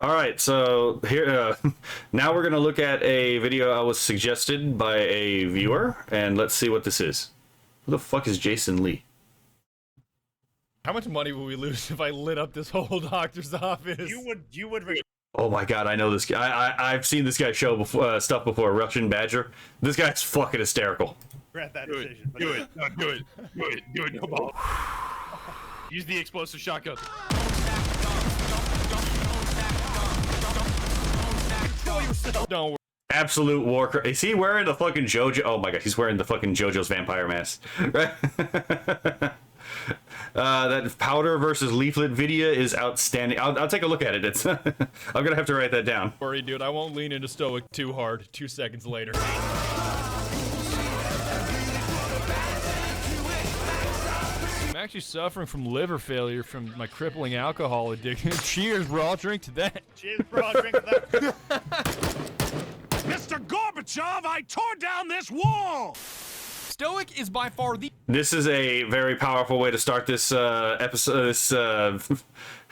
All right, so here now we're gonna look at a video I was suggested by a viewer, and let's see what this is. Who the fuck is Jason Lee? How much money will we lose if I lit up this whole doctor's office? You would. Oh my god, I know this guy. I've seen this guy show before, stuff before. Russian Badger. This guy's fucking hysterical. Regret that decision. Do it. No, do it. Come on. Use the explosive shotgun. Don't worry. Absolute war. Is he wearing the fucking JoJo? Oh my god, he's wearing the fucking JoJo's vampire mask. Right? That powder versus leaflet video is outstanding. I'll take a look at it. It's I'm gonna have to write that down. Don't worry, dude. I won't lean into Stoic too hard. 2 seconds later. I'm actually suffering from liver failure from my crippling alcohol addiction. Cheers, bro. I'll drink to that. Cheers, bro. Drink that. Mr. Gorbachev, I tore down this wall! Stoic is by far the This is a very powerful way to start this episode.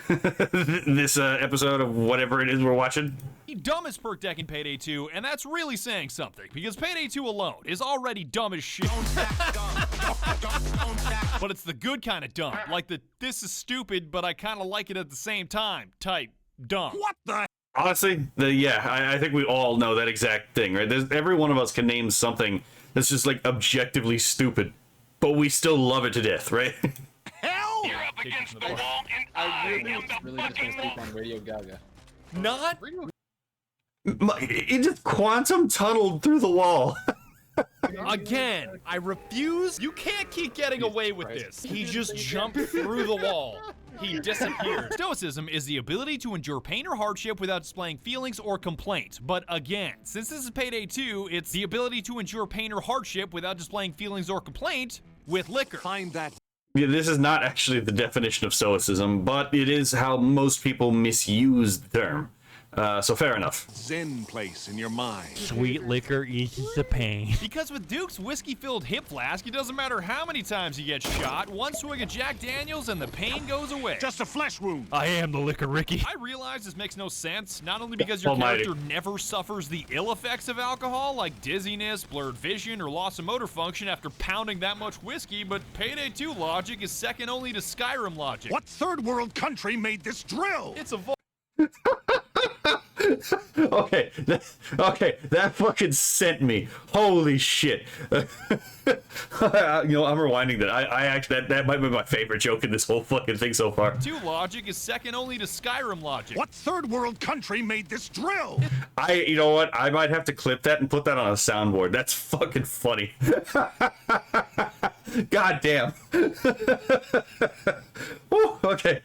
This episode of whatever it is we're watching. dumbest perk deck in Payday 2, and that's really saying something, because Payday 2 alone is already dumb as shit. But it's the good kind of dumb, like the this is stupid, but I kind of like it at the same time type dumb. What the? Honestly, I think we all know that exact thing, right? Every one of us can name something that's just like objectively stupid, but we still love it to death, right? Hell! You're up against the wall, and I I really am just the gonna fucking sleep wall. on Radio Gaga. Not It just quantum tunneled through the wall. again. I refuse. You can't keep getting away with this. He just jumped through the wall. He disappeared. Stoicism is the ability to endure pain or hardship without displaying feelings or complaint. But again, since this is Payday 2, it's the ability to endure pain or hardship without displaying feelings or complaint with liquor. Find that. Yeah, this is not actually the definition of stoicism, but it is how most people misuse the term. So fair enough. Zen place in your mind. Sweet liquor eases the pain. Because with Duke's whiskey-filled hip flask, it doesn't matter how many times you get shot, one swig of Jack Daniels and the pain goes away. Just a flesh wound. I am the liquor Ricky. I realize this makes no sense, not only because your Almighty. character never suffers the ill effects of alcohol, like dizziness, blurred vision, or loss of motor function after pounding that much whiskey, but Payday 2 logic is second only to Skyrim logic. What third world country made this drill? It's a Okay, that fucking sent me. Holy shit. I'm rewinding that. I actually, that might be my favorite joke in this whole fucking thing so far. 2 logic is second only to Skyrim logic. What third world country made this drill? You know what? I might have to clip that and put that on a soundboard. That's fucking funny. God damn. Woo, okay.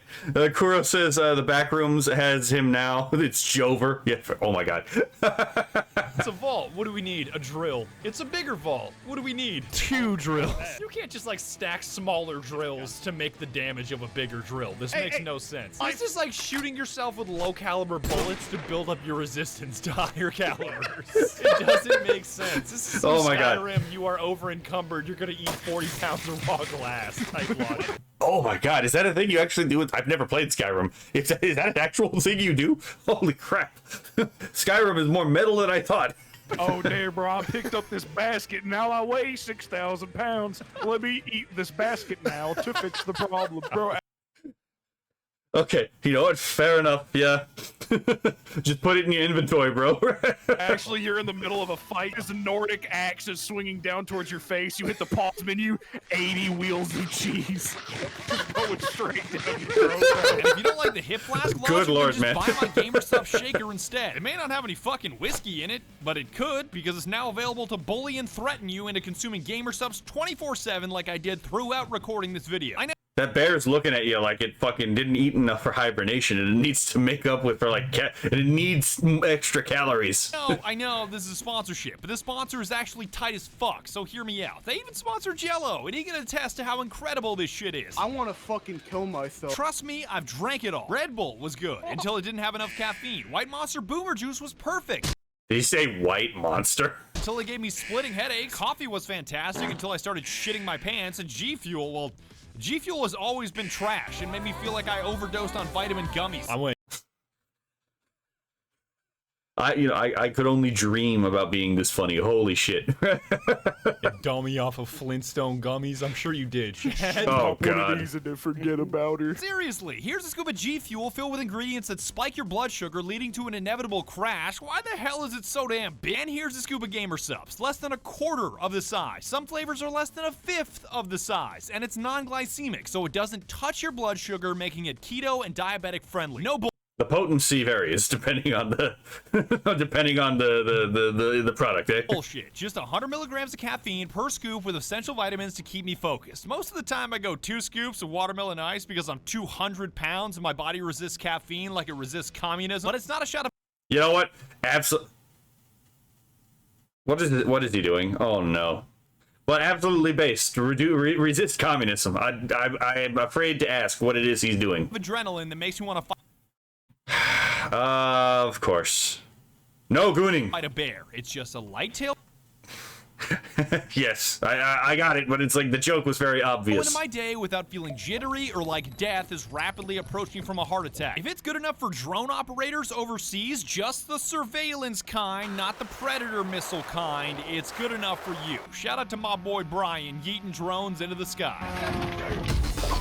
Kuro says the back rooms has him now. It's Jover. Yeah. Oh my god. It's a vault. What do we need? A drill. It's a bigger vault. What do we need? 2 drills. You can't just like stack smaller drills to make the damage of a bigger drill. This makes no sense. This is like shooting yourself with low caliber bullets to build up your resistance to higher calibers. It doesn't make sense. This is Oh my God. Skyrim, you are over encumbered. You're gonna eat 40 pounds of raw glass type logic. Oh my god, is that a thing you actually do? I've never played Skyrim. Is that an actual thing you do? Holy crap. Skyrim is more metal than I thought. Oh, damn, bro, I picked up this basket, and now I weigh 6,000 pounds. Let me eat this basket now to fix the problem, bro. Okay, you know what? Fair enough, yeah. Just put it in your inventory, bro. Actually, you're in the middle of a fight. There's a Nordic axe is swinging down towards your face. You hit the pause menu, 80 wheels of cheese. Just going straight down your throat, bro. And if you don't like the hip flask logic, Good lord, then just man. buy my GamerStop shaker instead. It may not have any fucking whiskey in it, but it could, because it's now available to bully and threaten you into consuming GamerStubs 24/7 like I did throughout recording this video. That bear's looking at you like it fucking didn't eat enough for hibernation and it needs to make up with for like it needs extra calories. I know this is a sponsorship, but this sponsor is actually tight as fuck, so hear me out. They even sponsor Jell-O, and he can attest to how incredible this shit is. I want to fucking kill myself. Trust me, I've drank it all. Red Bull was good, until it didn't have enough caffeine. White Monster Boomer Juice was perfect, Did he say white monster? until it gave me splitting headaches. Coffee was fantastic until I started shitting my pants, and G Fuel, well, G Fuel has always been trash and made me feel like I overdosed on vitamin gummies. I'm I could only dream about being this funny. Holy shit. You dummy off of Flintstone gummies. I'm sure you did. Oh, God. and then forget about her. Seriously, here's a scoop of G Fuel filled with ingredients that spike your blood sugar, leading to an inevitable crash. Why the hell is it so damn big? And here's a scoop of Gamer Subs, less than a quarter of the size. Some flavors are less than a fifth of the size, and it's non-glycemic, so it doesn't touch your blood sugar, making it keto and diabetic friendly. No bull. The potency varies depending on the the product, eh? Bullshit. Just 100 milligrams of caffeine per scoop with essential vitamins to keep me focused. Most of the time I go 2 scoops of watermelon ice because I'm 200 pounds and my body resists caffeine like it resists communism. But it's not a shot of... You know what? Absolutely. What is he doing? Oh no. But absolutely based. Resist communism. I'm afraid to ask what it is he's doing. adrenaline that makes me want to fight Of course. No gooning. a bear. It's just a light tail. Yes, I got it, but it's like the joke was very Go obvious. into my day without feeling jittery or like death is rapidly approaching from a heart attack. If it's good enough for drone operators overseas, just the surveillance kind, not the predator missile kind, it's good enough for you. Shout out to my boy Brian, yeeting drones into the sky.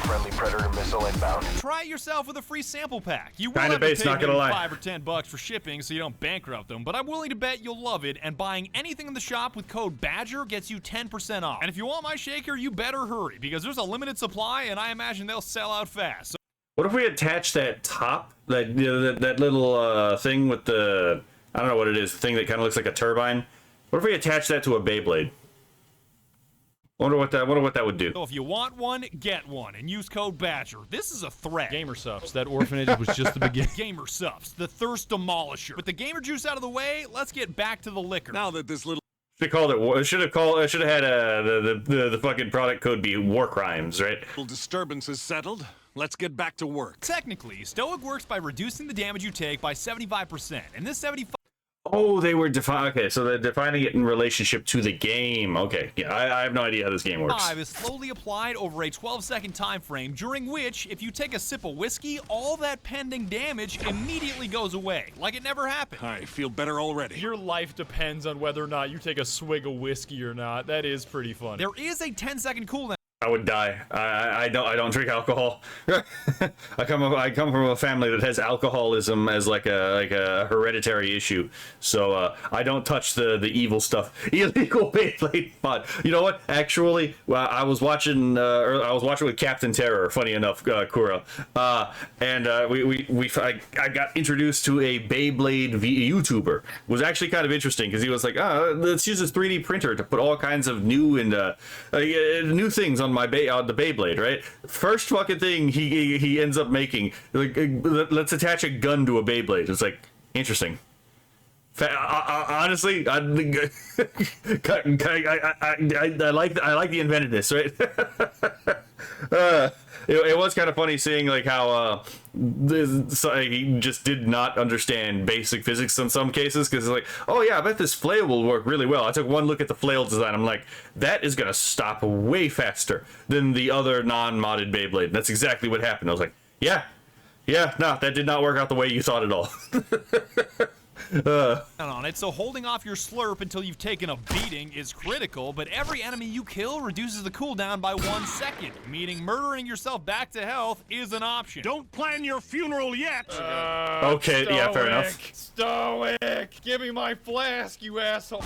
Friendly predator missile inbound. Try it yourself with a free sample pack. You will Kinda have to base, pay not gonna maybe lie. $5 or $10 for shipping so you don't bankrupt them, but I'm willing to bet you'll love it, and buying anything in the shop with code BADGER gets you 10% off. And if you want my shaker, you better hurry, because there's a limited supply, and I imagine they'll sell out fast. So What if we attach that top, that that little thing with the, I don't know what it is, the thing that kind of looks like a turbine? What if we attach that to a Beyblade? Wonder what that would do. So if you want one, get one, and use code BADGER. This is a threat. Gamer Subs, that orphanage was just the beginning. Gamer Subs, the thirst demolisher. With the gamer juice out of the way, let's get back to the liquor. Now that this little Should have called it. Should have had the fucking product code be war crimes, right? disturbance is settled, let's get back to work. Technically, Stoic works by reducing the damage you take by 75%, and this 75% Oh, they were okay, so they're defining it in relationship to the game. Okay, yeah, I have no idea how this game works. is slowly applied over a 12-second time frame, during which, if you take a sip of whiskey, all that pending damage immediately goes away, like it never happened. I feel better already. Your life depends on whether or not you take a swig of whiskey or not. That is pretty fun. There is a 10-second cooldown. I would die. I don't drink alcohol. I come from a family that has alcoholism as like a hereditary issue. So I don't touch the evil stuff. Illegal Beyblade mod. You know what? Actually, I was watching with Captain Terror. Funny enough, Kura, and I got introduced to a Beyblade YouTuber. It was actually kind of interesting because he was like, let's use this 3D printer to put all kinds of new and new things on the Beyblade, right? First fucking thing he ends up making, like, let's attach a gun to a Beyblade. It's like, interesting. Honestly, I like the inventiveness, right? It was kind of funny seeing like how he just did not understand basic physics in some cases, because it's like, oh yeah, I bet this flail will work really well. I took one look at the flail design. I'm like, that is gonna stop way faster than the other non-modded Beyblade. That's exactly what happened. I was like, yeah, no, that did not work out the way you thought at all. On it, so holding off your slurp until you've taken a beating is critical, but every enemy you kill reduces the cooldown by 1 second, meaning murdering yourself back to health is an option. Don't plan your funeral yet! Okay, yeah, fair enough. Stoic! Give me my flask, you asshole!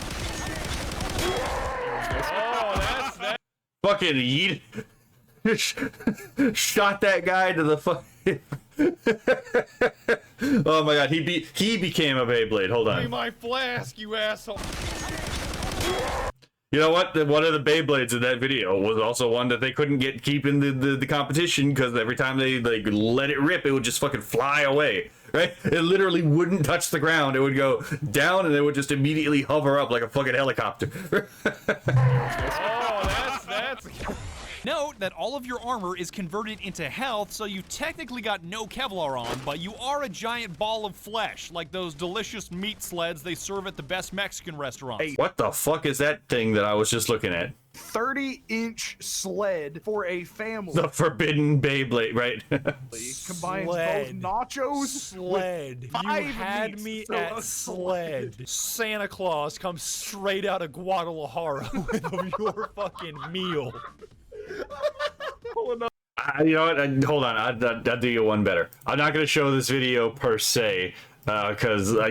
Oh, that's that. Fucking yeet. Shot that guy to the fucking. Oh my god, he became a Beyblade. Hold Give me on. my flask, you asshole! You know what? One of the Beyblades in that video was also one that they couldn't keep in the competition, because every time they let it rip, it would just fucking fly away. Right? It literally wouldn't touch the ground. It would go down and it would just immediately hover up like a fucking helicopter. Oh, that's... Note that all of your armor is converted into health, so you technically got no Kevlar on, but you are a giant ball of flesh, like those delicious meat sleds they serve at the best Mexican restaurants. What the fuck is that thing that I was just looking at? 30-inch sled for a family. The Forbidden Beyblade, right? Combines Sled. both nachos Sled. with You 5 had meats, me so at a sled. Santa Claus comes straight out of Guadalajara with your fucking meal. You know what? Hold on. I'll do you one better. I'm not going to show this video per se, because I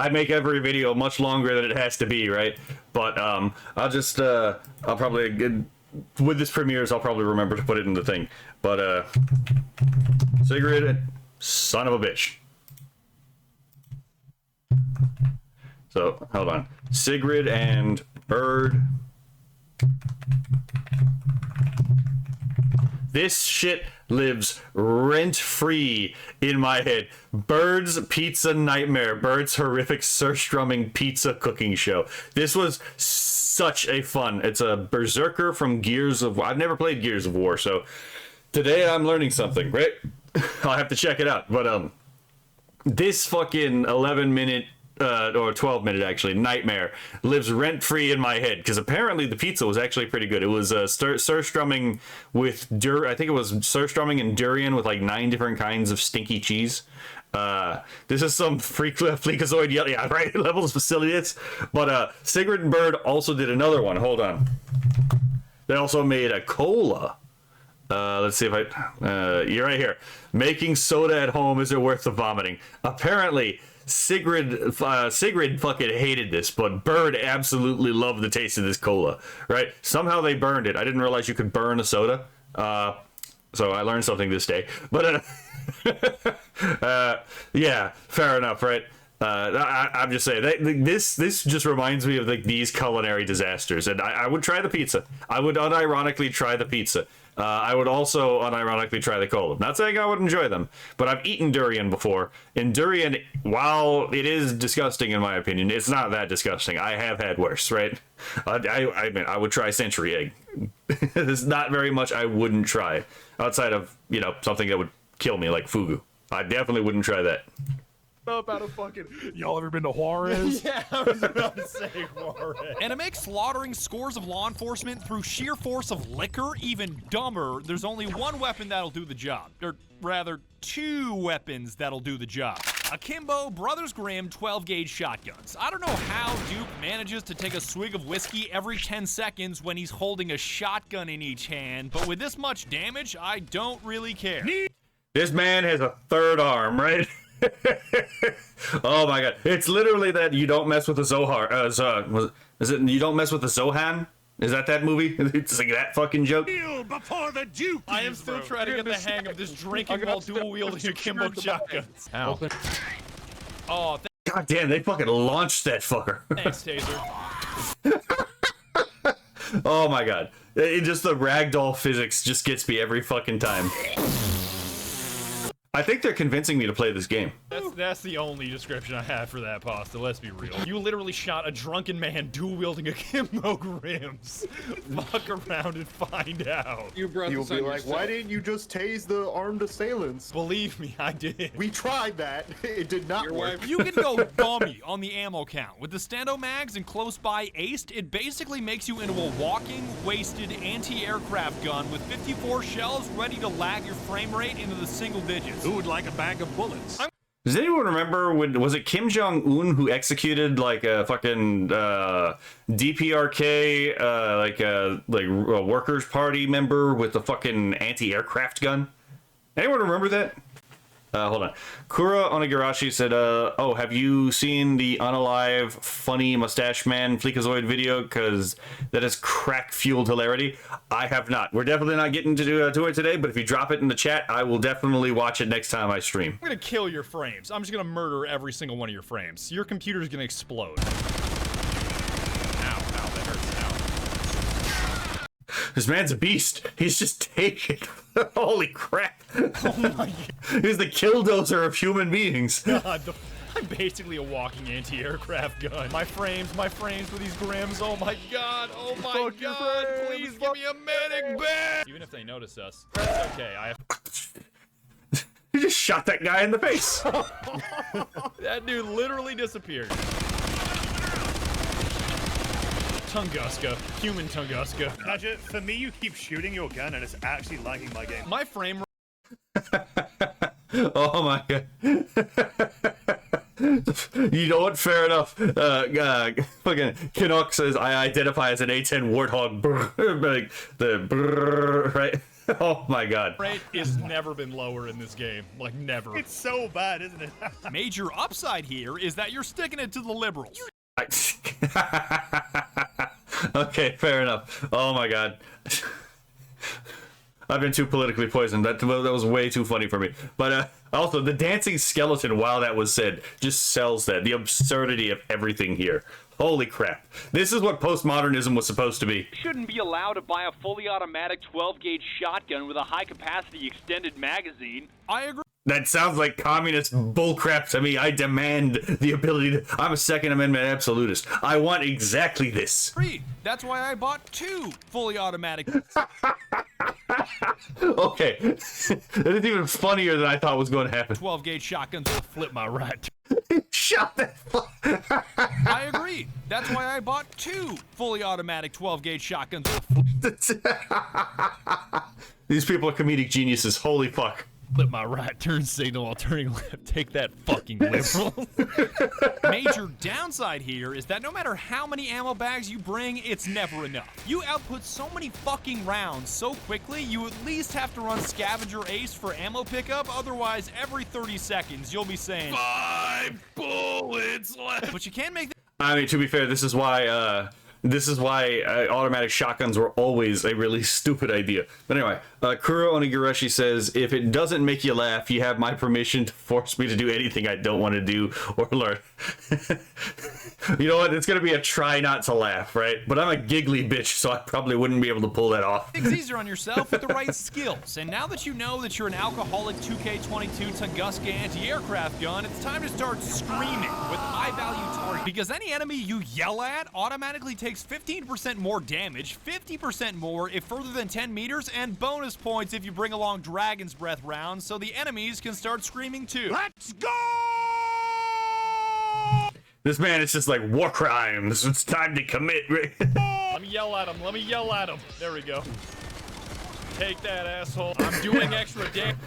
make every video much longer than it has to be, right? But I'll just I'll probably with this premieres I'll probably remember to put it in the thing. But Sigrid, son of a bitch. So hold on, Sigrid and Bird. This shit lives rent-free in my head. Bird's Pizza Nightmare. Bird's horrific surstrumming pizza cooking show. This was such a fun. It's a berserker from Gears of War. I've never played Gears of War, so today I'm learning something, right? I'll have to check it out. But this fucking 11-minute or 12-minute actually nightmare lives rent-free in my head, because apparently the pizza was actually pretty good. It was surstrumming with I think it was surstrumming and durian with like 9 different kinds of stinky cheese. This is some freakazoid yeah, right, levels facilities. But Sigrid and Bird also did another one. Hold on, they also made a cola. Let's see if you're right here. Making soda at home, is it worth the vomiting? Apparently Sigrid fucking hated this, but Bird absolutely loved the taste of this cola, right? Somehow they burned it. I didn't realize you could burn a soda. So I learned something this day. But yeah, fair enough, right? I'm just saying this just reminds me of these culinary disasters, and I would try the pizza. I would unironically try the pizza. I would also unironically try the cola. Not saying I would enjoy them, but I've eaten durian before. And durian, while it is disgusting in my opinion, it's not that disgusting. I have had worse, right? I mean, I would try century egg. There's not very much I wouldn't try outside of, something that would kill me, like fugu. I definitely wouldn't try that. up out of fucking. Y'all ever been to Juarez? Yeah, I was about to say Juarez. And to make slaughtering scores of law enforcement through sheer force of liquor even dumber, there's only one weapon that'll do the job. Or rather, 2 weapons that'll do the job. Akimbo Brothers Grimm 12-gauge shotguns. I don't know how Duke manages to take a swig of whiskey every 10 seconds when he's holding a shotgun in each hand, but with this much damage, I don't really care. This man has a third arm, right? Oh my god. It's literally that you don't mess with the Zohar. Is it you don't mess with the Zohan? Is that movie? It's like that fucking joke. Before the Duke. I am still trying to get the hang of this drinking while dual-wielding akimbo shotguns. Ow. Oh, God damn, they fucking launched that fucker. thanks, Taser. Oh my god. It just, the ragdoll physics just gets me every fucking time. I think they're convincing me to play this game. That's the only description I have for that pasta, let's be real. You literally shot a drunken man dual-wielding akimbo Grimms. Fuck around and find out. You brought You'll this be on like, yourself. why didn't you just tase the armed assailants? Believe me, I did. We tried that. It did not Your work. wife- You can go dummy on the ammo count. With the stando mags and close by aced, it basically makes you into a walking, wasted anti-aircraft gun with 54 shells ready to lag your frame rate into the single digits. Who would like a bag of bullets? Does anyone remember when, was it Kim Jong-un who executed like a fucking DPRK, like a Workers' Party member with a fucking anti-aircraft gun? Anyone remember that? Hold on. Kura Onigarashi said, oh, have you seen the unalive funny mustache man Fleekazoid video? Because that is crack-fueled hilarity. I have not. We're definitely not getting to it today, but if you drop it in the chat, I will definitely watch it next time I stream. I'm gonna kill your frames. I'm just gonna murder every single one of your frames. Your computer's gonna explode. Ow, that hurts. Ow. This man's a beast. He's just taking. Holy crap. Oh my He's the killdozer of human beings. god, I'm basically a walking anti-aircraft gun. My frames with these Grims. Oh my god. Oh my god. Please give me a medic bed. Even if they notice us, it's okay. I have You just shot that guy in the face. that dude literally disappeared. Tunguska. Human Tunguska. Nadja, for me, you keep shooting your gun and it's actually lagging my game. My frame Oh my god. You know what? Fair enough. Fucking Kinnock says I identify as an A10 Warthog. Like the brrr, right? Oh my god. rate has never been lower in this game. Like, never. It's so bad, isn't it? Major upside here is that you're sticking it to the liberals. Okay, fair enough. Oh my god. I've been too politically poisoned. That was way too funny for me. But also, the dancing skeleton, while that was said, just sells that. The absurdity of everything here. Holy crap. This is what postmodernism was supposed to be. Shouldn't be allowed to buy a fully automatic 12-gauge shotgun with a high-capacity extended magazine. I agree. That sounds like communist bullcrap to me. I demand the ability to... I'm a Second Amendment absolutist. I want exactly this. That's why I bought 2 fully automatic. Okay. That is even funnier than I thought was going to happen. 12-gauge shotguns will flip my right. Shut that I agree. That's why I bought 2 fully automatic 12-gauge shotguns. These people are comedic geniuses. Holy fuck. Flip my right turn signal while turning left. Take that, fucking liberal. Major downside here is that no matter how many ammo bags you bring, it's never enough. You output so many fucking rounds so quickly, you at least have to run scavenger ace for ammo pickup, otherwise every 30 seconds you'll be saying 5 bullets left. but you can't make I mean, to be fair, this is why automatic shotguns were always a really stupid idea. But anyway, Kuro Onigurashi says, if it doesn't make you laugh, you have my permission to force me to do anything I don't want to do or learn. You know what? It's going to be a try not to laugh, right? But I'm a giggly bitch, so I probably wouldn't be able to pull that off. things easier on yourself with the right skills. And now that you know that you're an alcoholic 2K22 Tunguska anti-aircraft gun, it's time to start screaming with high-value targets. Because any enemy you yell at automatically takes 15% more damage, 50% more if further than 10 meters, and bonus points if you bring along Dragon's Breath rounds so the enemies can start screaming too. Let's go! This man is just like, war crimes. It's time to commit. Let me yell at him. Let me yell at him. There we go. Take that, asshole. I'm doing extra damage.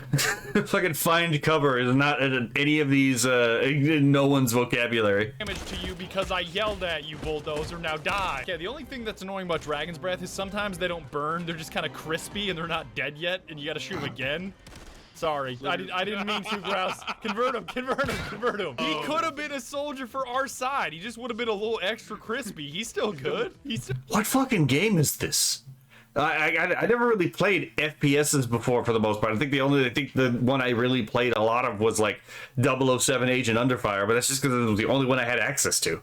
Fucking find cover is not in any of these, in no one's vocabulary. To you because I yelled at you, bulldozer. Now die. Yeah, the only thing that's annoying about Dragon's Breath is sometimes they don't burn. They're just kind of crispy and they're not dead yet, and you gotta shoot them again. Sorry, I didn't mean to, Grouse. Convert him. He could have been a soldier for our side. He just would have been a little extra crispy. He's still good. What fucking game is this? I never really played FPSs before for the most part. I think the one I really played a lot of was like 007 Agent Under Fire, but that's just because it was the only one I had access to.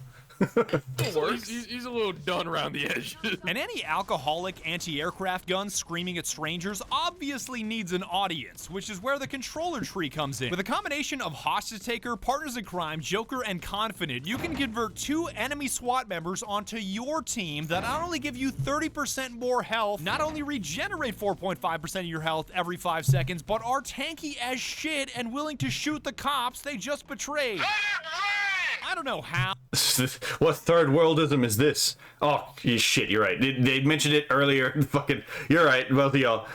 He's a little done around the edges. And any alcoholic anti-aircraft gun screaming at strangers obviously needs an audience, which is where the controller tree comes in. With a combination of hostage taker, partners in crime, joker, and confidant, you can convert 2 enemy SWAT members onto your team that not only give you 30% more health, not only regenerate 4.5% of your health every 5 seconds, but are tanky as shit and willing to shoot the cops they just betrayed. I don't know how. What third worldism is this? Oh, shit, you're right. They mentioned it earlier. Fucking, you're right, both of y'all.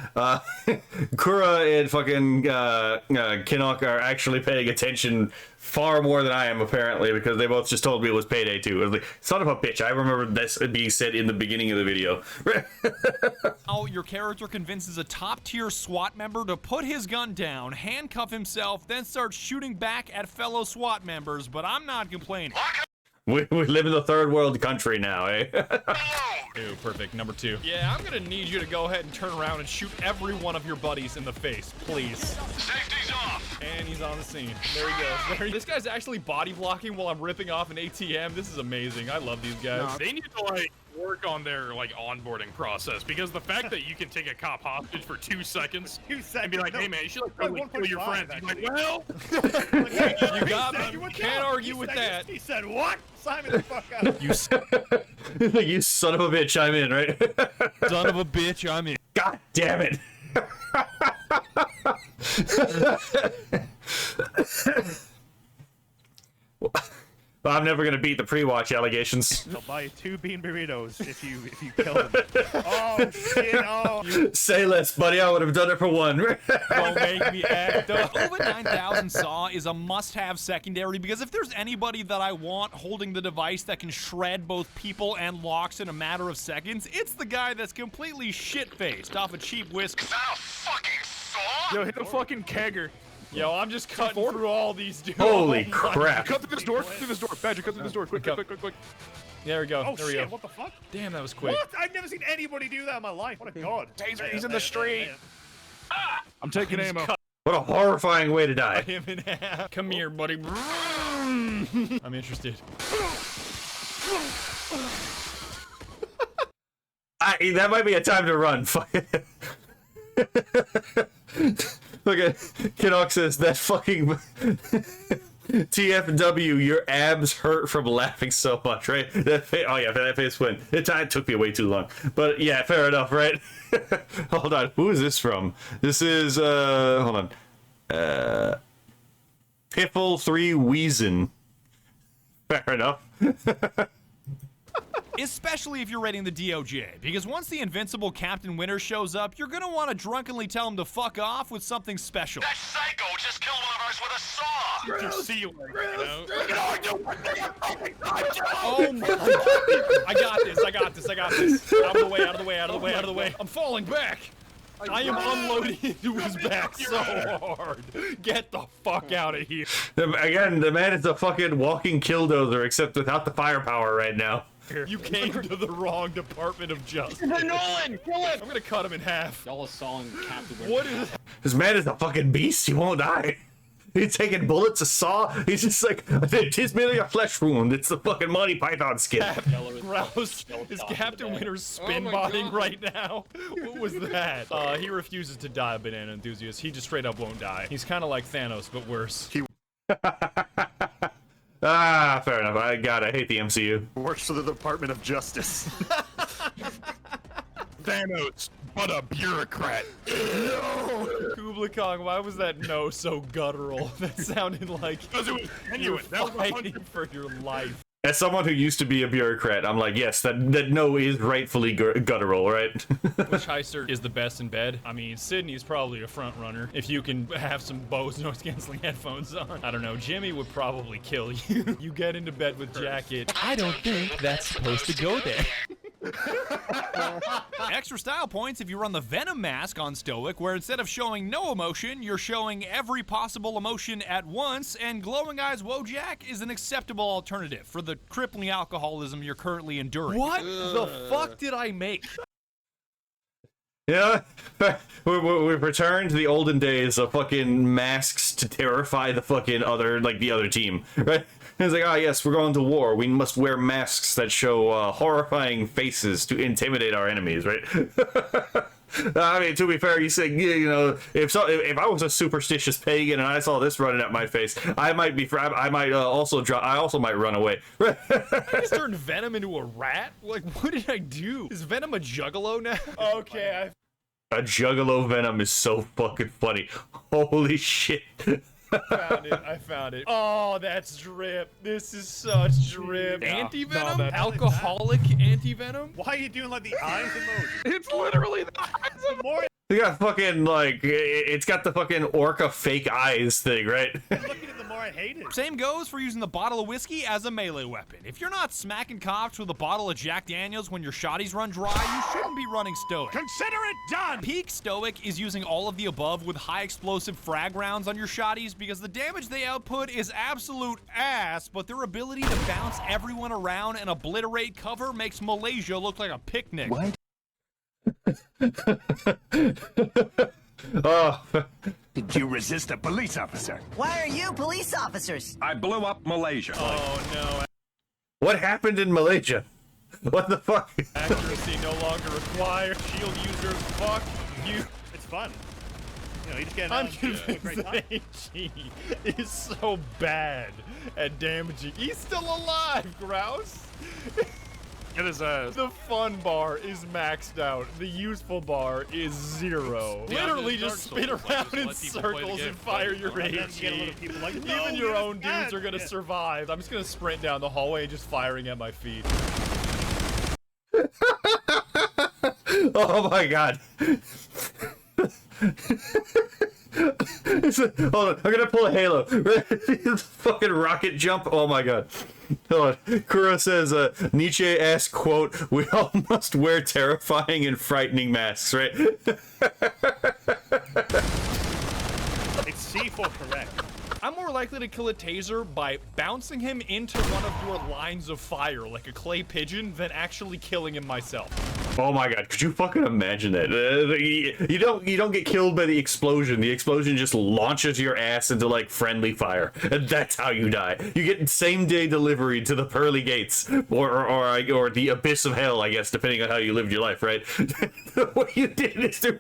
Kura and fucking Kinnock are actually paying attention far more than I am, apparently, because they both just told me it was Payday 2. I was like, son of a bitch, I remember this being said in the beginning of the video. How your character convinces a top-tier SWAT member to put his gun down, handcuff himself, then start shooting back at fellow SWAT members, but I'm not complaining. We live in the third world country now, eh? Ew, perfect. Number 2. Yeah, I'm gonna need you to go ahead and turn around and shoot every one of your buddies in the face, please. Safety's off. And he's on the scene. There he goes. This guy's actually body blocking while I'm ripping off an ATM. This is amazing. I love these guys. They need to like work on their like onboarding process because the fact that you can take a cop hostage for 2 seconds and be like, "Hey man, you should like probably kill your friends." You're like, "Well, You got me. Can't argue with that. He said what? Simon the fuck out. You You son of a bitch, I'm in, right? son of a bitch, I'm in. God damn it. Well, I'm never gonna beat the pre-watch allegations. I'll buy you 2 bean burritos if you kill him. Oh shit! Oh. Say less, buddy. I would have done it for 1. Don't make me act up. Ovid 9000 Saw is a must-have secondary because if there's anybody that I want holding the device that can shred both people and locks in a matter of seconds, it's the guy that's completely shit-faced off a cheap whisk. yo, hit a fucking kegger." Yo, I'm just cutting through all these dudes. Holy crap. Cut through this door. Cut through this door. Badger, cut through this door. Quick. There we go. Oh there we shit! go. What the fuck? Damn, that was quick. What? I've never seen anybody do that in my life. What a god. Taser, he's in the street. I'm taking ammo. What a horrifying way to die. Him in half. Come here, buddy. I'm interested. That might be a time to run. Look at Kinox says that fucking TFW, your abs hurt from laughing so much, right? Oh yeah, that face went. It took me way too long, but yeah, fair enough, right? Hold on, who is this from? This is hold on, Piffle 3 Weezin. Fair enough. Especially if you're raiding the DOJ, because once the invincible Captain Winter shows up, you're gonna want to drunkenly tell him to fuck off with something special. That psycho just killed one of us with a saw! Just see you, know? Oh my god. I got this. Out of the way. I'm falling back. I am unloading into his back so hard. Get the fuck out of here. Again, the man is a fucking walking killdozer, except without the firepower right now. You came to the wrong Department of Justice. Nolan, kill him! I'm gonna cut him in half. Y'all are sawing Captain Winter. What is... This man is a fucking beast. He won't die. He's taking bullets, a saw. He's just like, it's merely a flesh wound. It's the fucking Monty Python skin. Gross. Is Captain Winter spin botting right now? What was that? He refuses to die, Banana Enthusiast. He just straight up won't die. He's kind of like Thanos, but worse. Ah, fair enough. I hate the MCU. Works for the Department of Justice. Thanos, but a bureaucrat. Kublai Khan, why was that no so guttural? That sounded like Because it was you were genuine. That was fighting for your life. As someone who used to be a bureaucrat, I'm like, yes, that no is rightfully guttural, right? Which heister is the best in bed? I mean, Sydney's probably a front runner. If you can have some Bose noise-canceling headphones on. I don't know, Jimmy would probably kill you. You get into bed with Jacket. I don't think that's supposed to go there. Extra style points if you run the Venom mask on Stoic, where instead of showing no emotion, you're showing every possible emotion at once, and Glowing Eyes Wojak is an acceptable alternative for the crippling alcoholism you're currently enduring. What the fuck did I make? Yeah, we've returned to the olden days of fucking masks to terrify the fucking other, like the other team, right? It's like, ah, yes, we're going to war. We must wear masks that show horrifying faces to intimidate our enemies, right? I mean, to be fair, you say, you know, if I was a superstitious pagan and I saw this running at my face, I might also might run away. I just turned Venom into a rat? Like, what did I do? Is Venom a juggalo now? Okay, A juggalo Venom is so fucking funny. Holy shit. I found it. Oh, that's drip. This is such drip. Anti-venom? Alcoholic anti-venom? Why are you doing like the eyes emoji? It's literally that. The more You got fucking, like, it's got the fucking orca fake eyes thing, right? I'm looking at the more I hate it. Same goes for using the bottle of whiskey as a melee weapon. If you're not smacking cops with a bottle of Jack Daniels when your shotties run dry, you shouldn't be running Stoic. Consider it done! Peak Stoic is using all of the above with high explosive frag rounds on your shotties because the damage they output is absolute ass, but their ability to bounce everyone around and obliterate cover makes Malaysia look like a picnic. What? Oh. Did you resist a police officer? Why are you police officers? I blew up Malaysia. Oh, no. What happened in Malaysia? What the fuck? Accuracy no longer required. Shield users, fuck you. It's fun. You know, you just get I'm have a great convinced time. AG is so bad at damaging. He's still alive, Grouse. Get his ass. The fun bar is maxed out. The useful bar is 0. Yeah, Literally Dark just Souls, spin like, around just in let people play the circles game. and fire your And then you get a lot AG. of people like, no, Even your you're own dudes bad. are gonna Yeah. survive. I'm just gonna sprint down the hallway and just firing at my feet. Oh my god. Hold on, I'm gonna pull a Halo. Fucking rocket jump. Oh my god. Hold on. Kuro says, Nietzsche asked, quote, "We all must wear terrifying and frightening masks," right? It's C for correct. I'm more likely to kill a taser by bouncing him into one of your lines of fire like a clay pigeon than actually killing him myself. Oh my god, could you fucking imagine that? You don't get killed by the explosion. The explosion just launches your ass into like friendly fire, and that's how you die. You get same day delivery to the pearly gates, or the abyss of hell, I guess, depending on how you lived your life, right? What you did is through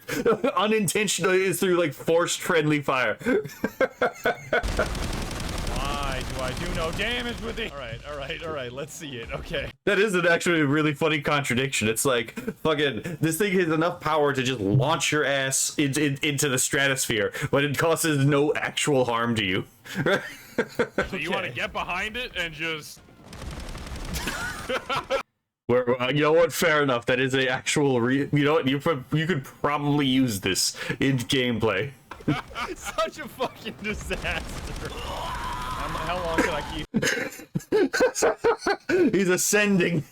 unintentionally is through like forced friendly fire. Why do I do no damage with it? All right, let's see it. Okay. That is an actually really funny contradiction. It's like, fucking, this thing has enough power to just launch your ass into the stratosphere, but it causes no actual harm to you. So you want to get behind it and just... Where, you know what? Fair enough. That is a actual you know what? You could probably use this in gameplay. Such a fucking disaster. How long can I keep? He's ascending.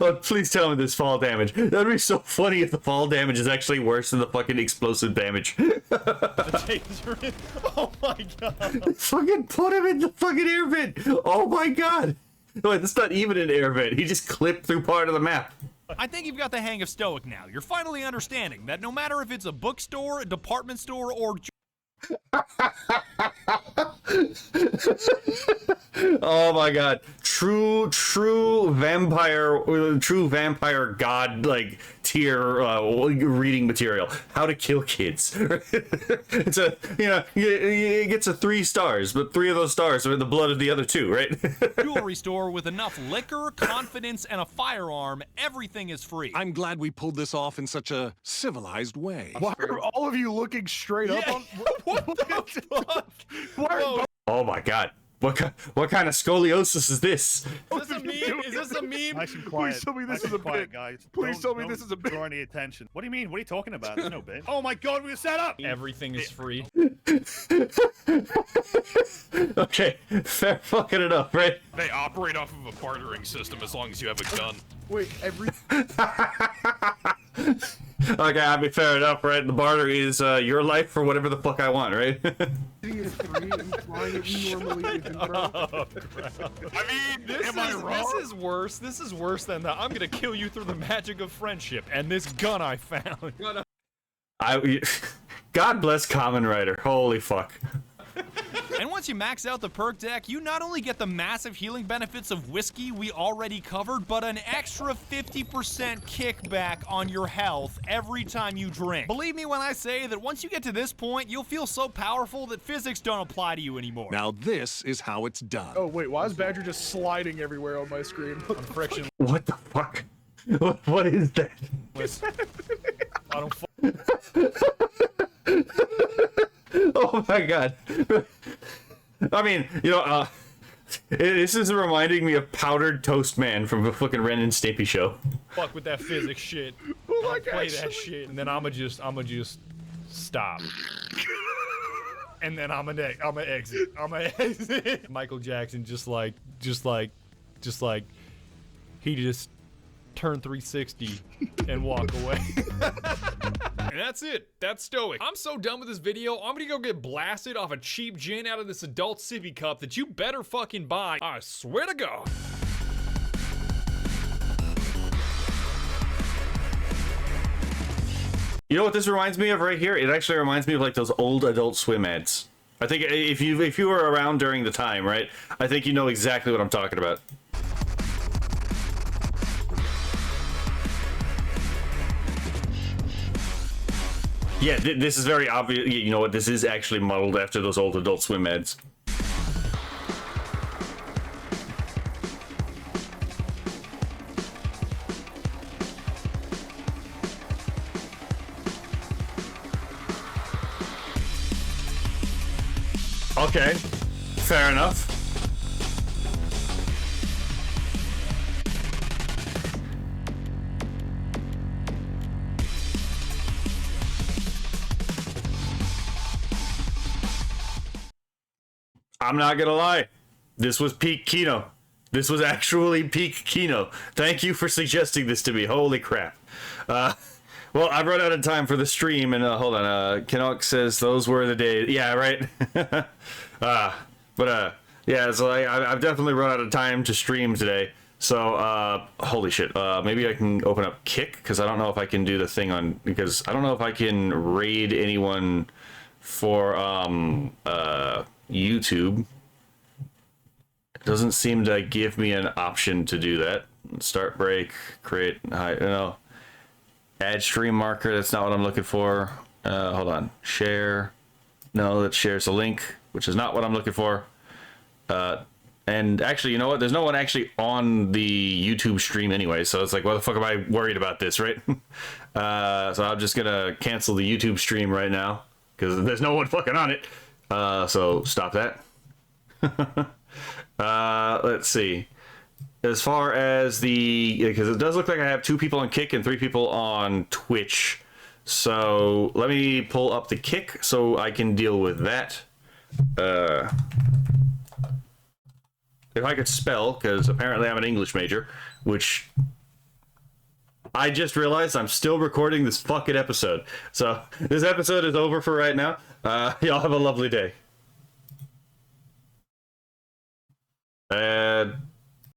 Oh, please tell me there's fall damage. That'd be so funny if the fall damage is actually worse than the fucking explosive damage. Taser in. Oh my god. Fucking put him in the fucking air vent. Oh my god. Wait, that's not even an air vent. He just clipped through part of the map. I think you've got the hang of Stoic now. You're finally understanding that no matter if it's a bookstore, a department store, or... Oh my god, true vampire god like tier reading material. How to kill kids. It's a it gets a 3 stars, but 3 of those stars are in the blood of the other 2, right? jewelry store with enough liquor, confidence, and a firearm. Everything is free. I'm glad we pulled this off in such a civilized way. Why are all of you looking straight up on? What the fuck? Whoa. Oh my god. What kind of scoliosis is this? Is this a meme? Is this a meme? Nice and quiet. Please tell me this Nice is and a quiet, bit. guys. Please tell me Don't this is a bit. Draw any attention. What do you mean? What are you talking about? There's no bit. Oh my god, we were set up. Everything is free. Okay, fair fucking enough, right? They operate off of a bartering system as long as you have a gun. Wait, every Okay, I mean, fair enough, right? The barter is your life for whatever the fuck I want, right? thing is free and flying at you normally isn't, bro. Oh, crap. I mean, am I wrong? This is worse. This is worse than that. I'm gonna kill you through the magic of friendship and this gun I found. God bless Common Rider. Holy fuck. And once you max out the perk deck, you not only get the massive healing benefits of whiskey we already covered, but an extra 50% kickback on your health every time you drink. Believe me when I say that once you get to this point, you'll feel so powerful that physics don't apply to you anymore. Now this is how it's done. Oh wait, why is Badger just sliding everywhere on my screen? I'm friction. What the fuck? What is that? I don't. Oh my god. I mean, you know, this is reminding me of Powdered Toast Man from the fucking Ren and Stimpy show. Fuck with that physics shit. Like, Play actually. that shit, and then I'ma just stop. And then I'ma exit. Michael Jackson just like he just turn 360 and walk away. And that's it. That's Stoic. I'm so done with this video. I'm gonna go get blasted off a cheap gin out of this adult sippy cup that you better fucking buy. I swear to God. You know what this reminds me of right here? It actually reminds me of like those old Adult Swim ads. I think if you were around during the time, right? I think you know exactly what I'm talking about. Yeah, this is very obvious. You know what? This is actually modeled after those old Adult Swim ads. Okay, fair enough. I'm not gonna lie, this was peak Kino. This was actually peak Kino. Thank you for suggesting this to me. Holy crap. Well, I've run out of time for the stream, and hold on. Kinok says those were the days. Yeah, right. Yeah. So I've definitely run out of time to stream today. So holy shit. Maybe I can open up Kick because I don't know if I can do the thing on because I don't know if I can raid anyone for YouTube. It doesn't seem to give me an option to do that. Start break, create, add stream marker. That's not what I'm looking for. Hold on, share. No, that shares a link, which is not what I'm looking for. And actually, you know what? There's no one actually on the YouTube stream anyway, so it's like, what the fuck am I worried about this, right? So I'm just gonna cancel the YouTube stream right now because there's no one fucking on it. So stop that. Let's see. As far as because it does look like I have 2 people on Kick and 3 people on Twitch. So let me pull up the Kick so I can deal with that. If I could spell, because apparently I'm an English major, which I just realized I'm still recording this fucking episode. So this episode is over for right now. Y'all have a lovely day.